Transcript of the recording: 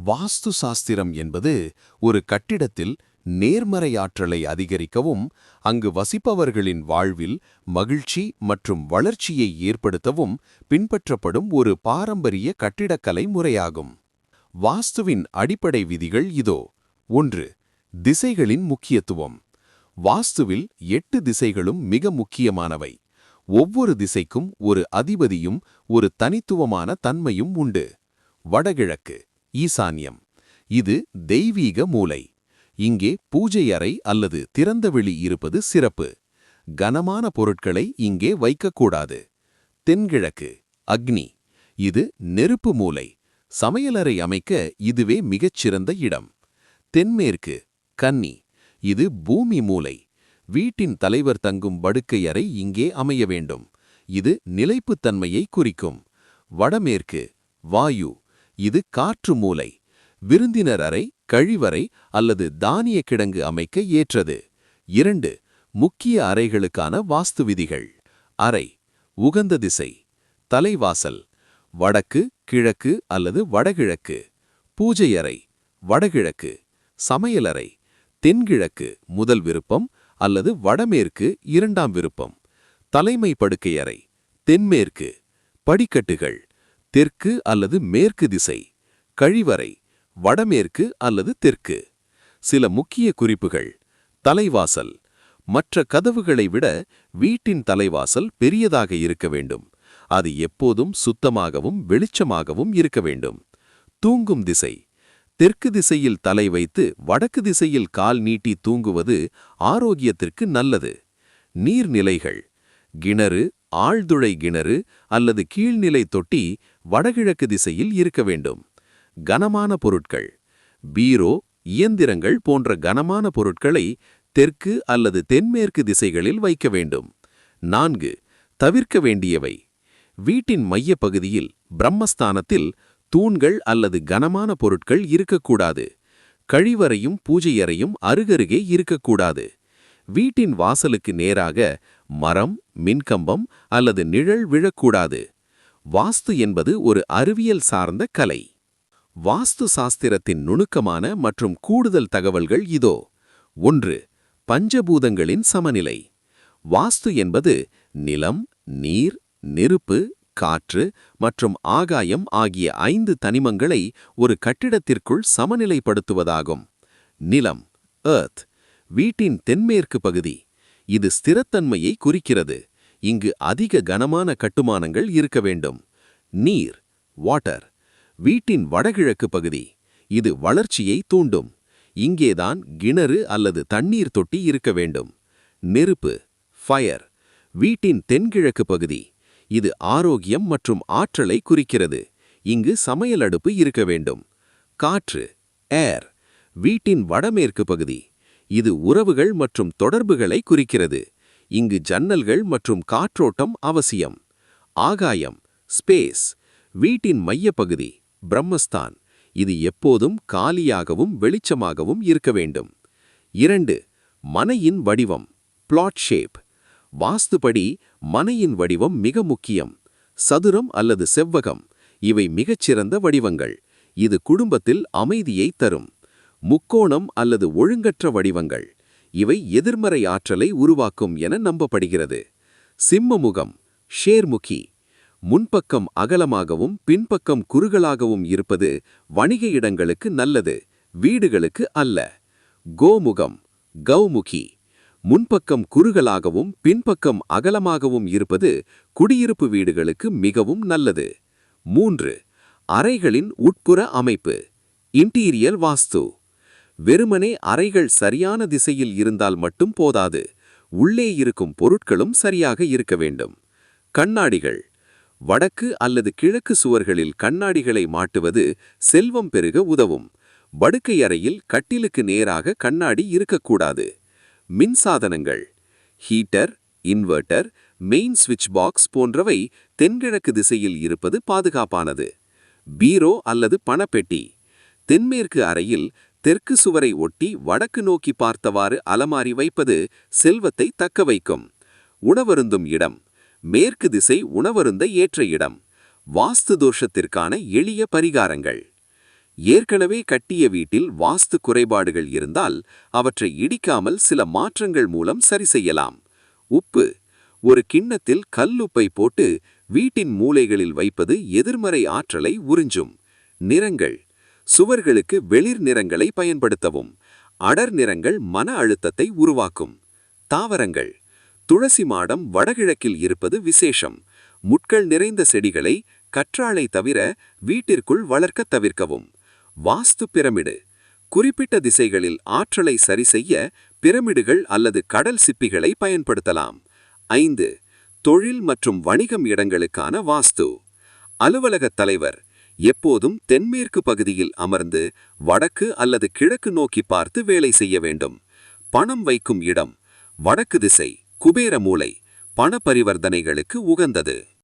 வாஸ்து சாஸ்திரம் என்பது ஒரு கட்டிடத்தில் நேர்மறையாற்றலை அதிகரிக்கவும் அங்கு வசிப்பவர்களின் வாழ்வில் மகிழ்ச்சி மற்றும் வளர்ச்சியை ஏற்படுத்தவும் பின்பற்றப்படும் ஒரு பாரம்பரிய கட்டிடக்கலை முறையாகும். வாஸ்துவின் அடிப்படை விதிகள் இதோ. 1. திசைகளின் முக்கியத்துவம். வாஸ்துவில் 8 திசைகளும் மிக முக்கியமானவை. ஒவ்வொரு திசைக்கும் ஒரு அதிபதியும் ஒரு தனித்துவமான தன்மையும் உண்டு. வடகிழக்கு ஈசான்யம். இது தெய்வீக மூலை. இங்கே பூஜை அறை அல்லது திறந்தவெளி இருப்பது சிறப்பு. கனமான பொருட்களை இங்கே வைக்கக்கூடாது. தென்கிழக்கு அக்னி. இது நெருப்பு மூலை. சமையலறை அமைக்க இதுவே மிகச்சிறந்த இடம். தென்மேற்கு கன்னி. இது பூமி மூலை. வீட்டின் தலைவர் தங்கும் படுக்கை அறை இங்கே அமைய வேண்டும். இது நிலைப்புத்தன்மையை குறிக்கும். வடமேற்கு வாயு. இது காற்று மூலை. விருந்தினர் அறை, கழிவறை அல்லது தானிய கிடங்கு அமைக்க ஏற்றது. 2. முக்கிய அறைகளுக்கான வாஸ்து விதிகள். அறை உகந்த திசை. தலைவாசல் வடக்கு, கிழக்கு அல்லது வடகிழக்கு. பூஜை அறை வடகிழக்கு. சமையலறை தென்கிழக்கு முதல் விருப்பம் அல்லது வடமேற்கு இரண்டாம் விருப்பம். தலைமை படுக்கை அறை தென்மேற்கு. படிக்கட்டுகள் தெற்கு அல்லது மேற்கு திசை. கழிவறை வடமேற்கு அல்லது தெற்கு. சில முக்கிய குறிப்புகள். தலைவாசல் மற்ற கதவுகளை விட வீட்டின் தலைவாசல் பெரியதாக இருக்க வேண்டும். அது எப்போதும் சுத்தமாகவும் வெளிச்சமாகவும் இருக்க வேண்டும். தூங்கும் திசை தெற்கு திசையில் தலை வைத்து வடக்கு திசையில் கால் நீட்டி தூங்குவது ஆரோக்கியத்திற்கு நல்லது. நீர்நிலைகள் கிணறு, ஆழ்துளை கிணறு அல்லது கீழ்நிலை தொட்டி வடகிழக்கு திசையில் இருக்க வேண்டும். கனமான பொருட்கள் பீரோ, இயந்திரங்கள் போன்ற கனமான பொருட்களை தெற்கு அல்லது தென்மேற்கு திசைகளில் வைக்க வேண்டும். 4. தவிர்க்க வேண்டியவை. வீட்டின் மையப்பகுதியில் பிரம்மஸ்தானத்தில் தூண்கள் அல்லது கனமான பொருட்கள் இருக்கக்கூடாது. கழிவறையும் பூஜையறையும் அருகருகே இருக்கக்கூடாது. வீட்டின் வாசலுக்கு நேராக மரம், மின்கம்பம் அல்லது நிழல் விழக்கூடாது. வாஸ்து என்பது ஒரு அறிவியல் சார்ந்த கலை. வாஸ்து சாஸ்திரத்தின் நுணுக்கமான மற்றும் கூடுதல் தகவல்கள் இதோ. 1. பஞ்சபூதங்களின் சமநிலை. வாஸ்து என்பது நிலம், நீர், நெருப்பு, காற்று மற்றும் ஆகாயம் ஆகிய 5 தனிமங்களை ஒரு கட்டிடத்திற்குள் சமநிலைப்படுத்துவதாகும். நிலம் எர்த் வீட்டின் தென்மேற்கு பகுதி. இது ஸ்திரத்தன்மையை குறிக்கிறது. இங்கு அதிக கனமான கட்டுமானங்கள் இருக்க வேண்டும். நீர் வாட்டர் வீட்டின் வடகிழக்கு பகுதி. இது வளர்ச்சியை தூண்டும். இங்கேதான் கிணறு அல்லது தண்ணீர் தொட்டி இருக்க வேண்டும். நெருப்பு ஃபயர் வீட்டின் தென்கிழக்கு பகுதி. இது ஆரோக்கியம் மற்றும் ஆற்றலை குறிக்கிறது. இங்கு சமையல் அடுப்பு இருக்க வேண்டும். காற்று ஏர் வீட்டின் வடமேற்கு பகுதி. இது உறவுகள் மற்றும் தொடர்புகளை குறிக்கிறது. இங்கு ஜன்னல்கள் மற்றும் காற்றோட்டம் அவசியம். ஆகாயம் ஸ்பேஸ் வீட்டின் மையப்பகுதி பிரம்மஸ்தான். இது எப்போதும் காலியாகவும் வெளிச்சமாகவும் இருக்க வேண்டும். 2. மனையின் வடிவம் பிளாட் ஷேப். வாஸ்துபடி மனையின் வடிவம் மிக முக்கியம். சதுரம் அல்லது செவ்வகம் இவை மிகச்சிறந்த வடிவங்கள். இது குடும்பத்தில் அமைதியை தரும். முக்கோணம் அல்லது ஒழுங்கற்ற வடிவங்கள் இவை எதிர்மறை ஆற்றலை உருவாக்கும் என நம்பப்படுகிறது. சிம்மமுகம் ஷேர்முகி முன்பக்கம் அகலமாகவும் பின்பக்கம் குறுகலாகவும் இருப்பது வணிக இடங்களுக்கு நல்லது, வீடுகளுக்கு அல்ல. கோமுகம் கௌமுகி முன்பக்கம் குறுகலாகவும் பின்பக்கம் அகலமாகவும் இருப்பது குடியிருப்பு வீடுகளுக்கு மிகவும் நல்லது. 3. அறைகளின் உட்புற அமைப்பு இன்டீரியர் வாஸ்து. வெறுமனே அறைகள் சரியான திசையில் இருந்தால் மட்டும் போதாது. உள்ளே இருக்கும் பொருட்களும் சரியாக இருக்க வேண்டும். கண்ணாடிகள் வடக்கு அல்லது கிழக்கு சுவர்களில் கண்ணாடிகளை மாட்டுவது செல்வம் பெருக உதவும். படுக்கை அறையில் கட்டிலுக்கு நேராக கண்ணாடி இருக்கக்கூடாது. மின்சாதனங்கள் ஹீட்டர், இன்வெர்ட்டர், மெயின் ஸ்விட்ச் பாக்ஸ் போன்றவை தென்கிழக்கு திசையில் இருப்பது பாதுகாப்பானது. பீரோ அல்லது பணப்பெட்டி தென்மேற்கு அறையில் தெற்கு சுவரை ஒட்டி வடக்கு நோக்கி பார்த்தவாறு அலமாரி வைப்பது செல்வத்தை தக்க வைக்கும். உணவருந்தும் இடம் மேற்கு திசை உணவருந்த ஏற்ற இடம். வாஸ்து தோஷத்திற்கான எளிய பரிகாரங்கள். ஏற்கனவே கட்டிய வீட்டில் வாஸ்து குறைபாடுகள் இருந்தால் அவற்றை இடிக்காமல் சில மாற்றங்கள் மூலம் சரி செய்யலாம். உப்பு. ஒரு கிண்ணத்தில் கல்லுப்பை போட்டு வீட்டின் மூலைகளில் வைப்பது எதிர்மறை ஆற்றலை உறிஞ்சும். நிறங்கள். சுவர்களுக்கு வெளிர் நிறங்களை பயன்படுத்தவும். அடர் நிறங்கள் மன அழுத்தத்தை உருவாக்கும். தாவரங்கள். துளசி மாடம் வடகிழக்கில் இருப்பது விசேஷம். முட்கள் நிறைந்த செடிகளை, கற்றாழை தவிர வீட்டிற்குள் வளர்க்க தவிர்க்கவும். வாஸ்து பிரமிடு. குறிப்பிட்ட திசைகளில் ஆற்றலை சரி செய்ய பிரமிடுகள் அல்லது கடல் சிப்பிகளை பயன்படுத்தலாம். 5. தொழில் மற்றும் வணிகம் இடங்களுக்கான வாஸ்து. அலுவலகத் தலைவர் எப்போதும் தென்மேற்கு பகுதியில் அமர்ந்து வடக்கு அல்லது கிழக்கு நோக்கி பார்த்து வேலை செய்ய வேண்டும். பணம் வைக்கும் இடம். வடக்கு திசை, குபேர மூலை, பண பரிவர்த்தனைகளுக்கு உகந்தது.